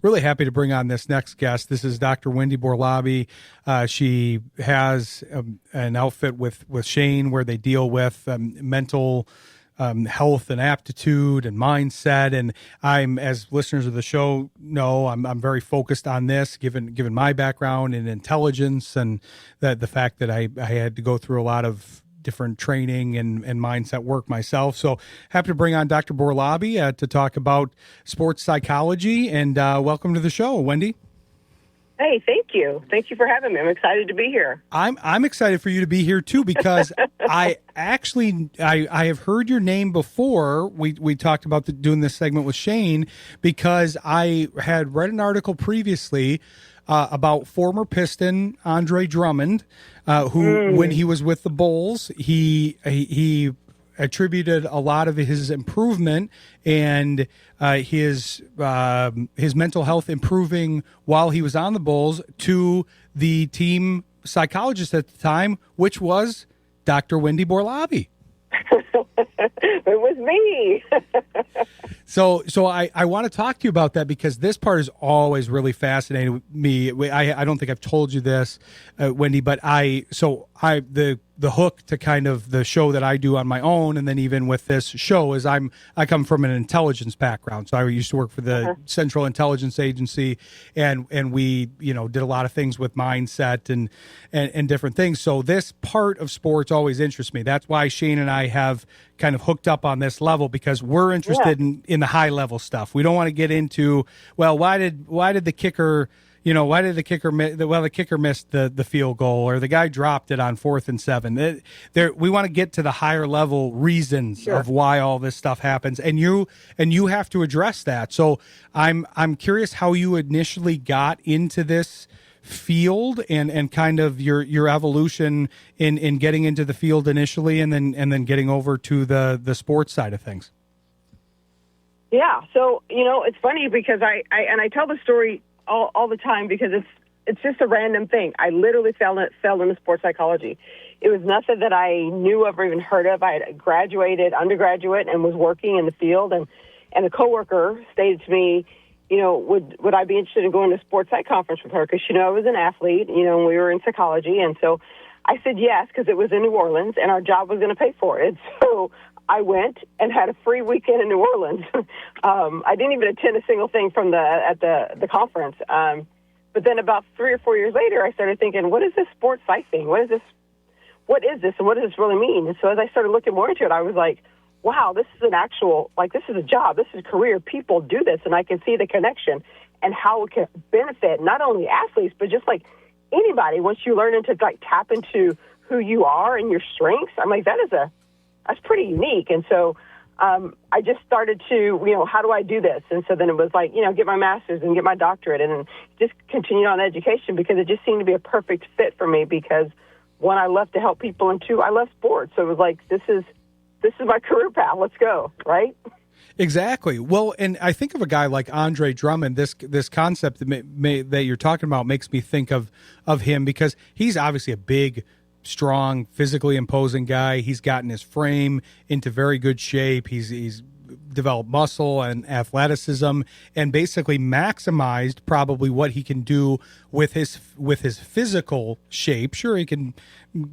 Really happy to bring on this next guest. This is Dr. Wendy Borlabi. She has an outfit with Shayne where they deal with mental health and aptitude and mindset. And I'm, as listeners of the show know, I'm very focused on this, given my background in intelligence and the fact that I had to go through a lot of different training and mindset work myself. So happy to bring on Dr. Borlabi to talk about sports psychology, and welcome to the show, Wendy. Hey, thank you. Thank you for having me. I'm excited to be here. I'm excited for you to be here too, because I have heard your name before. We talked about doing this segment with Shayne, because I had read an article previously about former Piston Andre Drummond, who, when he was with the Bulls, he attributed a lot of his improvement and his mental health improving while he was on the Bulls to the team psychologist at the time, which was Dr. Wendy Borlabi. It was me. So I want to talk to you about that, because this part has always really fascinated me. I don't think I've told you this, Wendy, but the hook to kind of the show that I do on my own, and then even with this show, is I come from an intelligence background. So I used to work for the Central Intelligence Agency, and we did a lot of things with mindset and different things. So this part of sports always interests me. That's why Shayne and I have kind of hooked up on this level, because we're interested in the high level stuff. We don't want to get into, well, why did the kicker the kicker missed the field goal, or the guy dropped it on 4th and 7. We want to get to the higher level reasons of why all this stuff happens, and you have to address that. So I'm curious how you initially got into this field, and kind of your evolution in getting into the field initially, and then getting over to the sports side of things. Yeah. So, it's funny because I tell the story all the time, because it's just a random thing. I literally fell into sports psychology. It was nothing that I knew of or even heard of. I had graduated undergraduate and was working in the field, and a coworker stated to me, would I be interested in going to a sports psych conference with her? Because I was an athlete, and we were in psychology. And so I said yes, because it was in New Orleans and our job was going to pay for it. So I went and had a free weekend in New Orleans. I didn't even attend a single thing from the conference. But then about 3 or 4 years later, I started thinking, what is this sports psych thing? What is this? And what does this really mean? And so as I started looking more into it, I was like, wow, this is this is a job. This is a career. People do this, and I can see the connection and how it can benefit not only athletes, but just like anybody. Once you learn to tap into who you are and your strengths, I'm like, that's pretty unique. And so I just started to, how do I do this? And so then it was like, get my master's and get my doctorate, and just continue on education, because it just seemed to be a perfect fit for me, because one, I love to help people, and two, I love sports. So it was like, this is my career path. Let's go, right? Exactly. Well, and I think of a guy like Andre Drummond. This concept that you're talking about makes me think of him, because he's obviously a big, strong, physically imposing guy. He's gotten his frame into very good shape. He's developed muscle and athleticism, and basically maximized probably what he can do with his physical shape. Sure, he can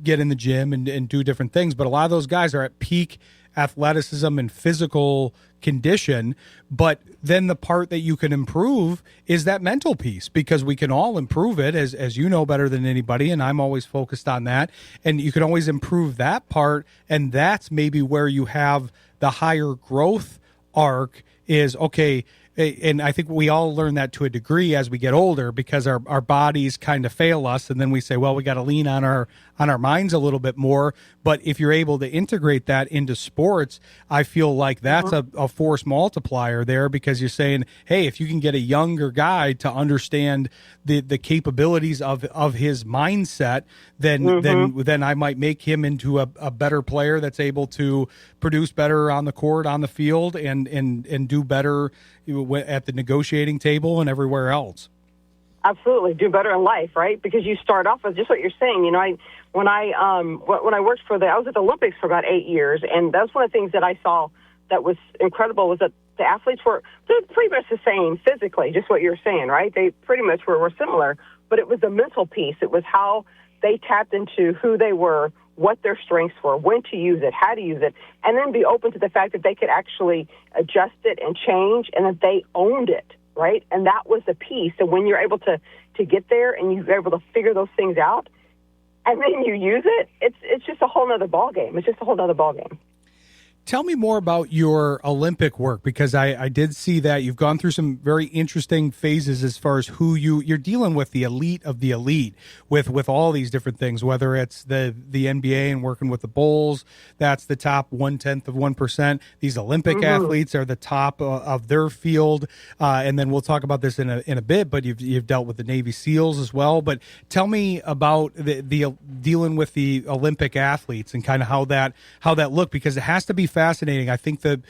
get in the gym and do different things, but a lot of those guys are at peak athleticism and physical condition. But then the part that you can improve is that mental piece, because we can all improve it, as you know better than anybody, and I'm always focused on that. And you can always improve that part, and that's maybe where you have the higher growth arc is, okay, and I think we all learn that to a degree as we get older, because our bodies kind of fail us, and then we say, well, we got to lean on our minds a little bit more. But if you're able to integrate that into sports, I feel like that's a force multiplier there, because you're saying, hey, if you can get a younger guy to understand the capabilities of his mindset, then I might make him into a better player that's able to produce better on the court, on the field, and do better at the negotiating table and everywhere else. Absolutely, do better in life, right? Because you start off with just what you're saying. When I worked I was at the Olympics for about 8 years, and that's one of the things that I saw that was incredible, was that the athletes they're pretty much the same physically, just what you're saying, right? They pretty much were similar, but it was the mental piece. It was how they tapped into who they were, what their strengths were, when to use it, how to use it, and then be open to the fact that they could actually adjust it and change, and that they owned it, right? And that was the piece. So when you're able to get there and you're able to figure those things out, and then you use it, it's just a whole nother ballgame. It's just a whole nother ballgame. Tell me more about your Olympic work, because I did see that you've gone through some very interesting phases as far as who you're dealing with, the elite of the elite, with all these different things, whether it's the NBA and working with the Bulls, that's the top 0.1%. These Olympic athletes are the top of their field, and then we'll talk about this in a bit. But you've dealt with the Navy SEALs as well. But tell me about the dealing with the Olympic athletes and kind of how that looked, because it has to be fascinating. I think the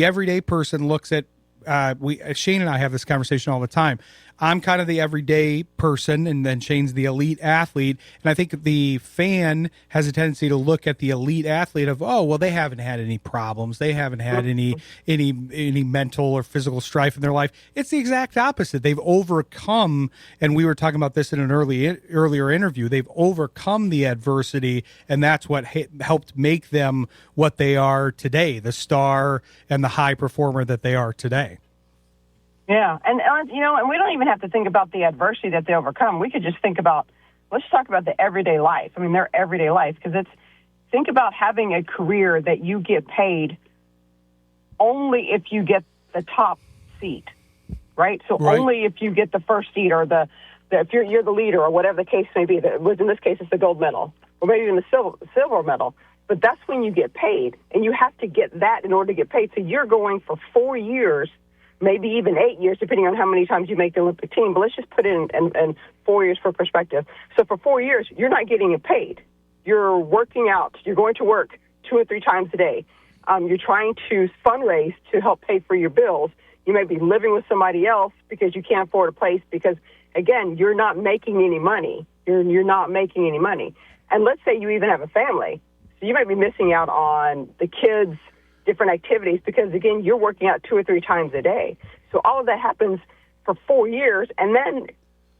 everyday person looks at Shayne and I have this conversation all the time. I'm kind of the everyday person, and then Shayne's the elite athlete. And I think the fan has a tendency to look at the elite athlete of, oh, well, they haven't had any problems. They haven't had any mental or physical strife in their life. It's the exact opposite. They've overcome, and we were talking about this in an earlier interview, they've overcome the adversity, and that's what helped make them what they are today, the star and the high performer that they are today. Yeah, and and we don't even have to think about the adversity that they overcome. We could just let's talk about the everyday life. I mean, their everyday life, because think about having a career that you get paid only if you get the top seat, right? So right. Only if you get the first seat, or if you're the leader, or whatever the case may be. Which in this case, it's the gold medal, or maybe even the silver medal. But that's when you get paid, and you have to get that in order to get paid. So you're going for 4 years, maybe even 8 years, depending on how many times you make the Olympic team. But let's just put it in 4 years for perspective. So for 4 years, you're not getting it paid. You're working out. You're going to work 2 or 3 times a day. You're trying to fundraise to help pay for your bills. You may be living with somebody else because you can't afford a place because, again, you're not making any money. You're not making any money. And let's say you even have a family. So you might be missing out on the kids' different activities because, again, you're working out 2 or 3 times a day. So all of that happens for 4 years, and then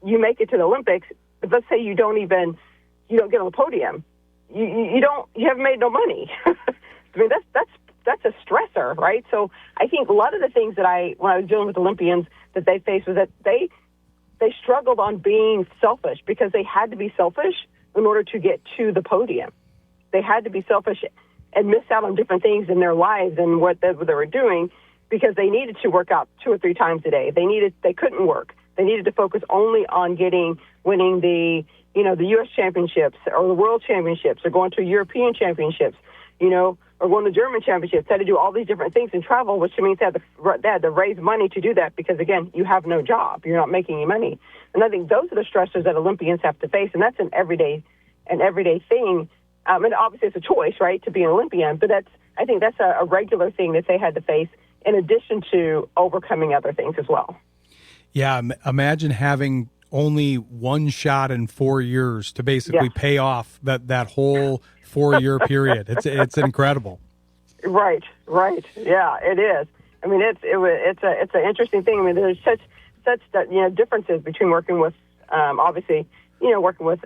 you make it to the Olympics. But let's say you don't get on the podium. You haven't made no money. I mean, that's a stressor, right? So I think a lot of the things that when I was dealing with Olympians that they faced was that they struggled on being selfish because they had to be selfish in order to get to the podium. They had to be selfish and miss out on different things in their lives and what they were doing because they needed to work out 2 or 3 times a day. They couldn't work. They needed to focus only on winning the U.S. championships or the world championships or going to European championships, or going to German championships. They had to do all these different things and travel, which means they had to raise money to do that because, again, you have no job. You're not making any money. And I think those are the stressors that Olympians have to face, and that's an everyday thing. And obviously it's a choice, right, to be an Olympian, but I think that's a regular thing that they had to face in addition to overcoming other things as well. Yeah, imagine having only one shot in 4 years to basically pay off that whole 4-year period. It's incredible. Right. Yeah, it is. I mean, it's an interesting thing. I mean, there's such differences between working with obviously working with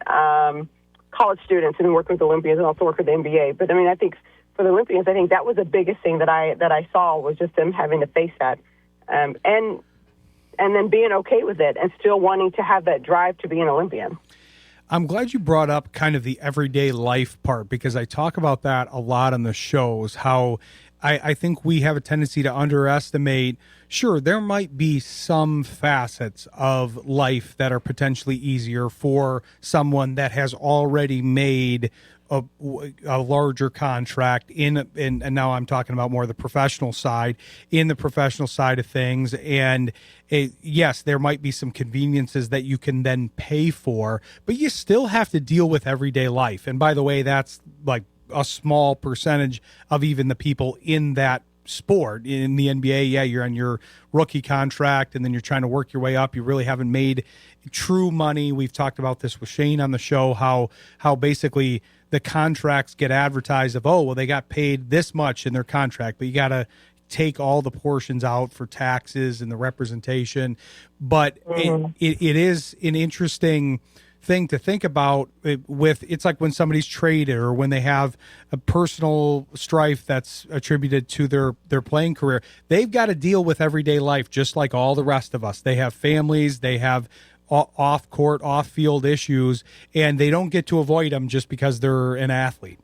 college students and then working with Olympians and also work with the NBA. But I mean, I think for the Olympians, I think that was the biggest thing that I saw was just them having to face that, and then being okay with it and still wanting to have that drive to be an Olympian. I'm glad you brought up kind of the everyday life part because I talk about that a lot on the shows, how I think we have a tendency to underestimate. Sure, there might be some facets of life that are potentially easier for someone that has already made a larger contract and now I'm talking about more the professional side, in the professional side of things. And yes, there might be some conveniences that you can then pay for, but you still have to deal with everyday life. And by the way, that's like a small percentage of even the people in that sport. In the NBA, you're on your rookie contract and then you're trying to work your way up. You really haven't made true money. We've talked about this with Shayne on the show, how basically the contracts get advertised of, oh, well, they got paid this much in their contract, but you got to take all the portions out for taxes and the representation. But it is an interesting thing to think about it's like when somebody's traded or when they have a personal strife that's attributed to their playing career. They've got to deal with everyday life just like all the rest of us. They have families, they have off court, off field issues, and they don't get to avoid them just because they're an athlete.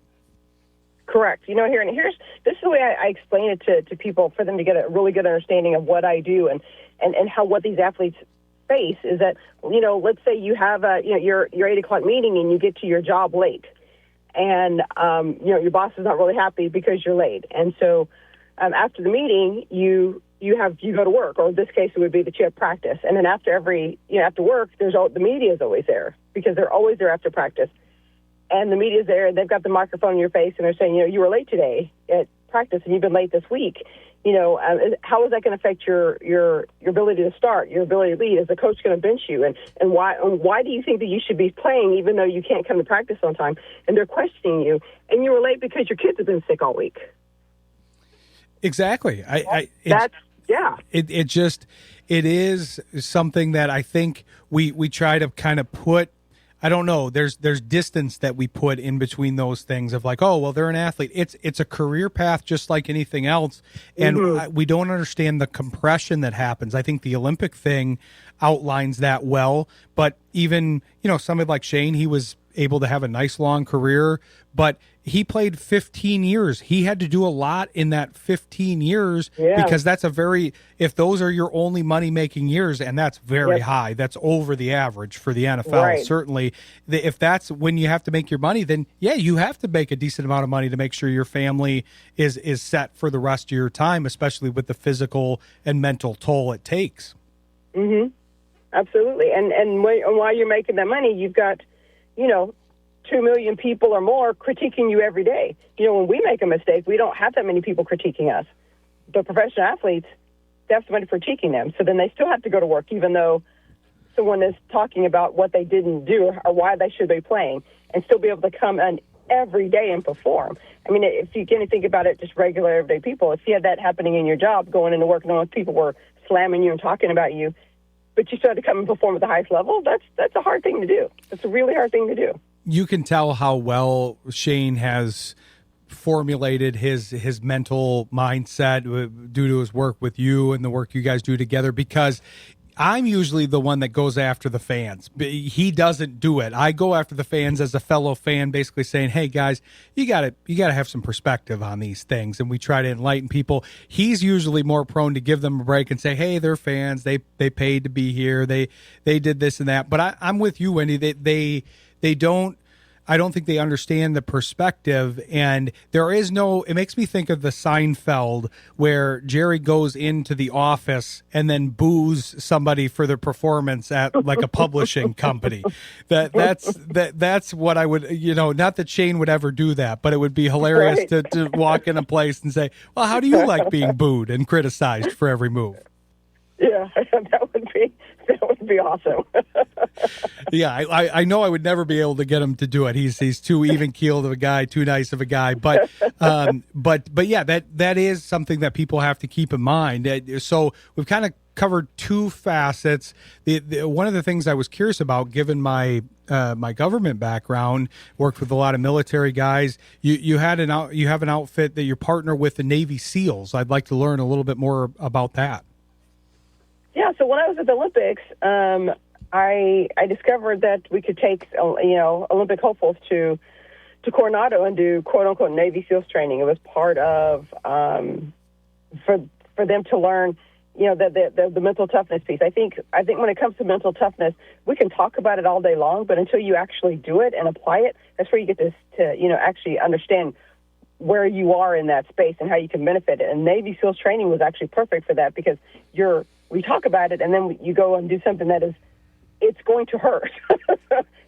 Correct. This is the way I explain it to people for them to get a really good understanding of what I do and how what these athletes face is that, let's say you have your 8 o'clock meeting and you get to your job late, and your boss is not really happy because you're late, and so after the meeting you go to work, or in this case it would be that you have practice, and then after work the media is always there because they're always there after practice, and the media's there and they've got the microphone in your face and they're saying, you were late today at practice and you've been late this week. How is that going to affect your ability to start, your ability to lead? Is the coach going to bench you? And why do you think that you should be playing even though you can't come to practice on time? And they're questioning you, and you were late because your kids have been sick all week. Exactly. It is something that I think we try to kind of put. I don't know. There's distance that we put in between those things of like, oh, well, they're an athlete. It's a career path just like anything else. And we don't understand the compression that happens. I think the Olympic thing outlines that well. But even, somebody like Shayne, he was able to have a nice long career, but he played 15 years. He had to do a lot in that 15 years because that's if those are your only money making years, and that's very high, that's over the average for the NFL. Right. Certainly, if that's when you have to make your money, then you have to make a decent amount of money to make sure your family is set for the rest of your time, especially with the physical and mental toll it takes. Mm-hmm. Absolutely. And while you're making that money, you've got, 2 million people or more critiquing you every day. When we make a mistake, we don't have that many people critiquing us. But professional athletes, they have somebody critiquing them. So then they still have to go to work, even though someone is talking about what they didn't do or why they should be playing, and still be able to come in every day and perform. I mean, if you can think about it, just regular everyday people, if you had that happening in your job, going into work, knowing people were slamming you and talking about you, but you still had to come and perform at the highest level, that's a hard thing to do. That's a really hard thing to do. You can tell how well Shayne has formulated his mental mindset due to his work with you and the work you guys do together, because I'm usually the one that goes after the fans. He doesn't do it. I go after the fans as a fellow fan, basically saying, hey guys, you gotta have some perspective on these things, and we try to enlighten people. He's usually more prone to give them a break and say, hey, they're fans, they paid to be here, they did this and that. But I'm with you, Wendy. They don't, I don't think they understand the perspective, and it makes me think of the Seinfeld where Jerry goes into the office and then boos somebody for their performance at like a publishing company. That's what I would, not that Shayne would ever do that, but it would be hilarious to walk in a place and say, well, how do you like being booed and criticized for every move? Yeah, that would be awesome. Yeah, I know I would never be able to get him to do it. He's too even keeled of a guy, too nice of a guy. But yeah, that is something that people have to keep in mind. So we've kind of covered two facets. One of the things I was curious about, given my my government background, worked with a lot of military guys. You have an outfit that you partner with the Navy SEALs. I'd like to learn a little bit more about that. Yeah, so when I was at the Olympics, I discovered that we could take Olympic hopefuls to Coronado and do quote unquote Navy SEALs training. It was part of for them to learn the mental toughness piece. I think when it comes to mental toughness, we can talk about it all day long, but until you actually do it and apply it, that's where you get to actually understand where you are in that space and how you can benefit it. And Navy SEALs training was actually perfect for that, because we talk about it and then you go and do something it's going to hurt.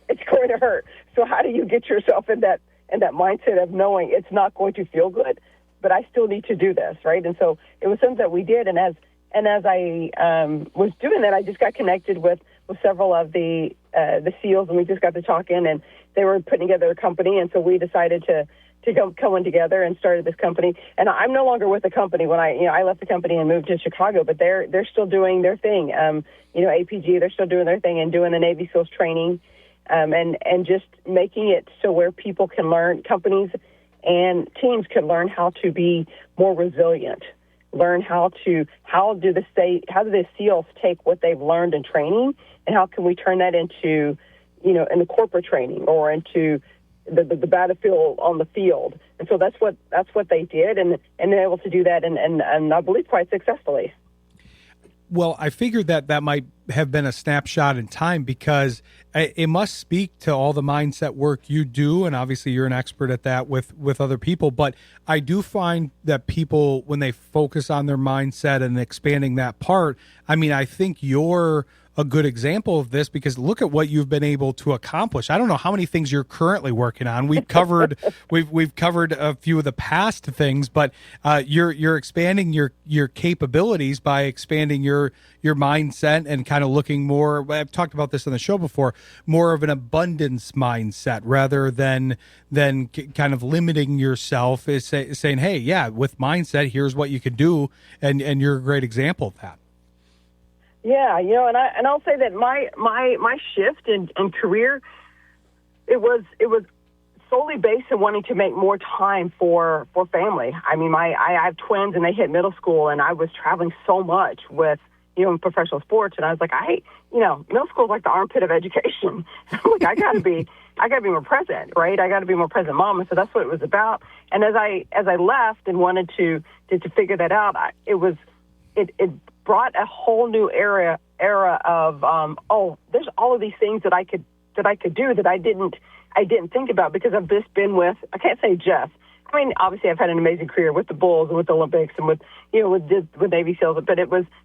It's going to hurt. So how do you get yourself in that mindset of knowing it's not going to feel good, but I still need to do this, right? And so it was something that we did. And as I was doing that, I just got connected with several of the SEALs, and we just got to talking, and they were putting together a company, and so we decided to to go coming together and started this company. And I'm no longer with the company. When I left the company and moved to Chicago, but they're still doing their thing. APG, they're still doing their thing and doing the Navy SEALs training, and just making it so where people can learn, companies and teams can learn how to be more resilient, learn how do the SEALs take what they've learned in training, and how can we turn that into, in the corporate training or into the battlefield on the field. And so that's what they did, and they're able to do that, and I believe quite successfully. Well, I figured that might have been a snapshot in time, because it must speak to all the mindset work you do, and obviously you're an expert at that with other people. But I do find that people, when they focus on their mindset and expanding that part, I think you're a good example of this, because look at what you've been able to accomplish. I don't know how many things you're currently working on. We've covered we've covered a few of the past things, but you're expanding your capabilities by expanding your mindset and kind of looking more. I've talked about this on the show before, more of an abundance mindset rather than kind of limiting yourself. Is saying, hey, yeah, with mindset, here's what you could do, and you're a great example of that. Yeah, and I'll say that my shift in career, it was solely based on wanting to make more time for family. I have twins, and they hit middle school, and I was traveling so much with professional sports, and I was like, middle school is like the armpit of education. Like I gotta be more present, right? I gotta be more present mom, and so that's what it was about. And as I left and wanted to figure that out, it brought a whole new era of there's all of these things that I could do that I didn't think about, because I've just been with, I can't say just, obviously I've had an amazing career with the Bulls and with the Olympics and with Navy SEALs, but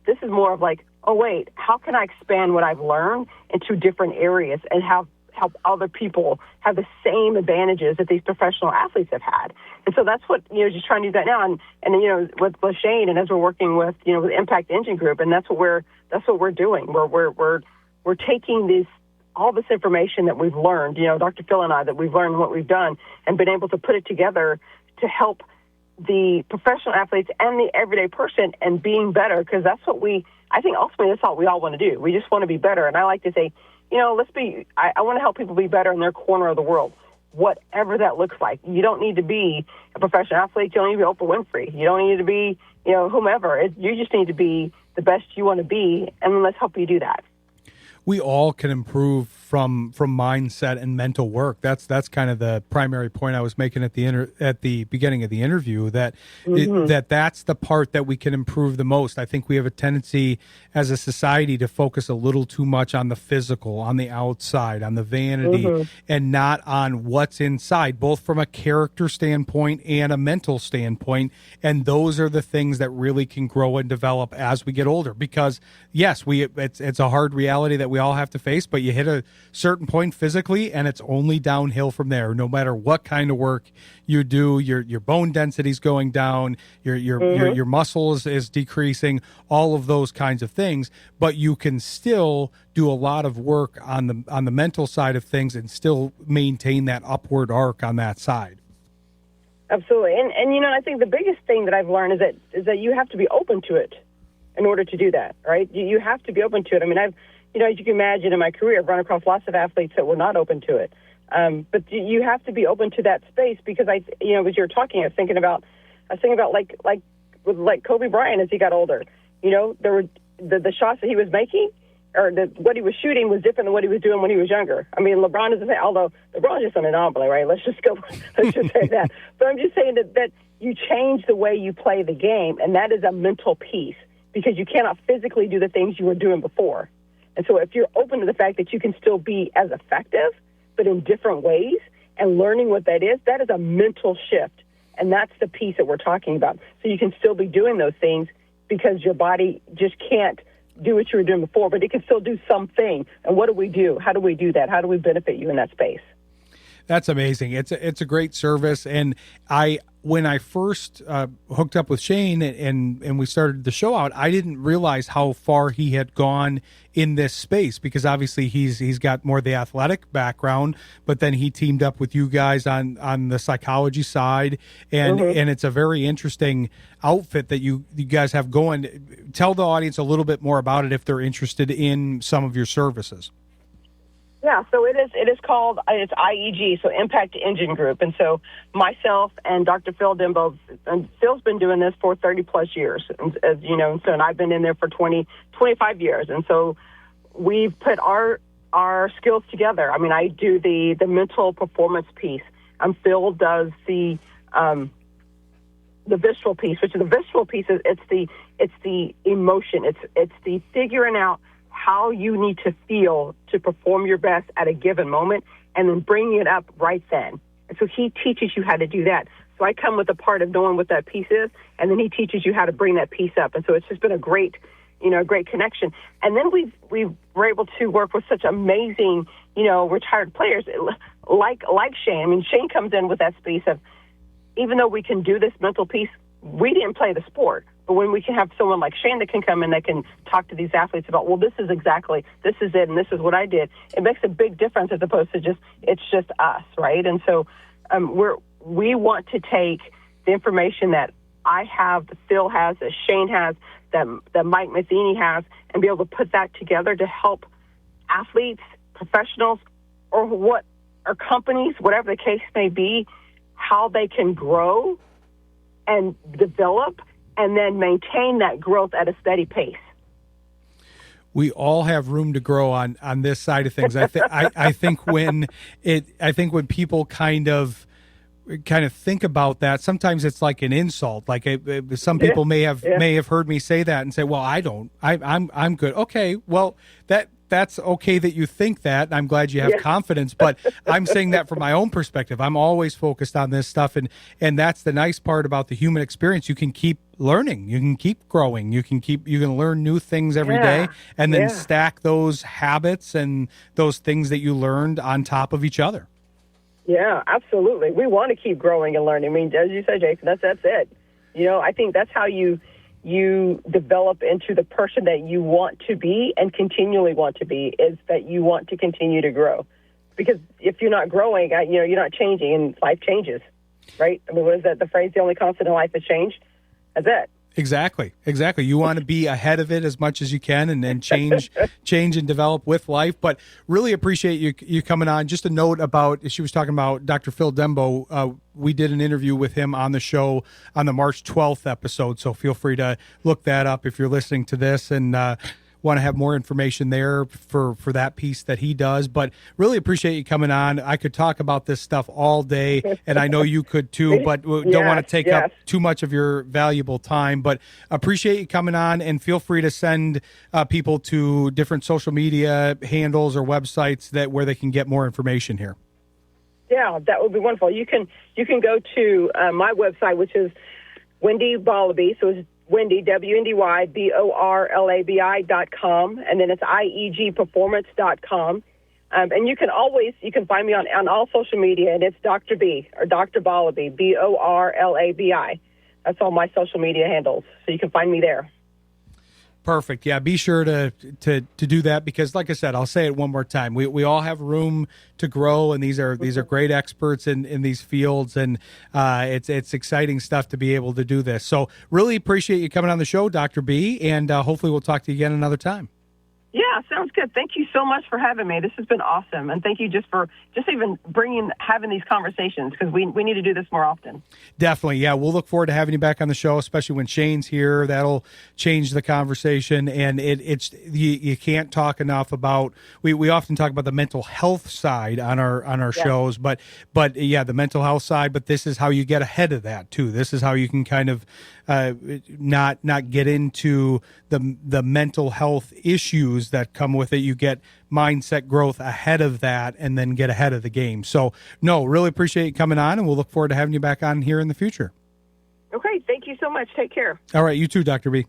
this is more of like, oh wait, how can I expand what I've learned into different areas and help other people have the same advantages that these professional athletes have had. And so that's what, just trying to do that now. And with Shayne, and as we're working with, with Impact Engine Group, and that's what we're doing. We're taking all this information that we've learned, Dr. Phil and I, that we've learned what we've done, and been able to put it together to help the professional athletes and the everyday person and being better, because that's what I think ultimately that's all we all want to do. We just want to be better. And I like to say, I want to help people be better in their corner of the world, whatever that looks like. You don't need to be a professional athlete. You don't need to be Oprah Winfrey. You don't need to be, whomever. You just need to be the best you want to be, and let's help you do that. We all can improve from mindset and mental work. That's kind of the primary point I was making at the beginning of the interview, that that's the part that we can improve the most. I think we have a tendency as a society to focus a little too much on the physical, on the outside, on the vanity, and not on what's inside, both from a character standpoint and a mental standpoint. And those are the things that really can grow and develop as we get older, because yes, it's a hard reality that we all have to face, but you hit a certain point physically and it's only downhill from there. No matter what kind of work you do, your bone density's going down, your muscles is decreasing, all of those kinds of things, but you can still do a lot of work on the mental side of things and still maintain that upward arc on that side. Absolutely. And I think the biggest thing that I've learned is that you have to be open to it in order to do that, right? You have to be open to it. I've as you can imagine, in my career, I've run across lots of athletes that were not open to it. But you have to be open to that space, because as you were talking, I was thinking about like Kobe Bryant as he got older. There were the shots that he was making, or what he was shooting, was different than what he was doing when he was younger. LeBron is although LeBron's just an anomaly, right? Let's just say that. But I'm just saying that you change the way you play the game, and that is a mental piece, because you cannot physically do the things you were doing before. And so if you're open to the fact that you can still be as effective, but in different ways, and learning what that is a mental shift. And that's the piece that we're talking about. So you can still be doing those things, because your body just can't do what you were doing before, but it can still do something. And what do we do? How do we do that? How do we benefit you in that space? That's amazing. It's a great service, and when I first hooked up with Shayne and we started the show out, I didn't realize how far he had gone in this space, because obviously he's got more the athletic background, but then he teamed up with you guys on the psychology side, and it's a very interesting outfit that you guys have going. Tell the audience a little bit more about it if they're interested in some of your services. Yeah, so it is called, it's IEG, so Impact Engine Group. And so myself and Dr. Phil Dembo, and Phil's been doing this for 30 plus years, as you know, and I've been in there for 25 years. And so we've put our skills together. I mean, I do the mental performance piece. Phil does the visceral piece, which is the visceral piece is it's the emotion. It's the figuring out how you need to feel to perform your best at a given moment, and then bringing it up right then. And so he teaches you how to do that. So I come with a part of knowing what that piece is, and then he teaches you how to bring that piece up. And so it's just been a great connection. And then we were able to work with such amazing, retired players like Shayne. I mean, Shayne comes in with that space of, even though we can do this mental piece, we didn't play the sport. But when we can have someone like Shayne that can come in, that can talk to these athletes about, well, this is it, and this is what I did, it makes a big difference as opposed to it's just us, right? And so we want to take the information that I have, that Phil has, that Shayne has, that Mike Matheny has, and be able to put that together to help athletes, professionals, or companies, whatever the case may be, how they can grow and develop and then maintain that growth at a steady pace. We all have room to grow on this side of things. I think when people kind of think about that, sometimes it's like an insult. Like some people may have heard me say that and say, "Well, I'm good." Okay, well that's okay that you think that. I'm glad you have confidence, but I'm saying that from my own perspective. I'm always focused on this stuff, and that's the nice part about the human experience. You can keep learning, you can keep growing, you can learn new things every day, and then stack those habits and those things that you learned on top of each other. Yeah, absolutely. We want to keep growing and learning. I mean, as you said, Jason, that's it. I think that's how you develop into the person that you want to be and continually want to be, is that you want to continue to grow. Because if you're not growing, you're not changing, and life changes, right? I mean, what is that, the phrase, the only constant in life is change? That's it. Exactly. You want to be ahead of it as much as you can, and then change and develop with life. But really appreciate you coming on. Just a note about, she was talking about Dr. Phil Dembo. We did an interview with him on the show on the March 12th episode. So feel free to look that up if you're listening to this and want to have more information there for that piece that he does. But really appreciate you coming on. I could talk about this stuff all day, and I know you could too, but don't want to take up too much of your valuable time. But appreciate you coming on, and feel free to send people to different social media handles or websites where they can get more information here. Yeah, that would be wonderful. You can go to my website, which is Wendy Borlabi. So it's Wendy, WNDYBORLABI.com, and then it's IEGperformance.com. And you can find me on all social media, and it's Dr. B, or Dr. Borlabi, BORLABI. That's all my social media handles, so you can find me there. Perfect. Yeah, be sure to do that, because, like I said, I'll say it one more time. We all have room to grow, and these are great experts in these fields, and it's exciting stuff to be able to do this. So really appreciate you coming on the show, Dr. B, and hopefully we'll talk to you again another time. Yeah, sounds good. Thank you so much for having me. This has been awesome. And thank you for even having these conversations, because we need to do this more often. Definitely. Yeah, we'll look forward to having you back on the show, especially when Shayne's here. That'll change the conversation. And you can't talk enough about, we often talk about the mental health side on our shows, but yeah, the mental health side, but this is how you get ahead of that too. This is how you can kind of not get into the mental health issues that come with it. You get mindset growth ahead of that, and then get ahead of the game. So really appreciate you coming on, and we'll look forward to having you back on here in the future. Okay, thank you so much. Take care. All right, you too, Dr. B.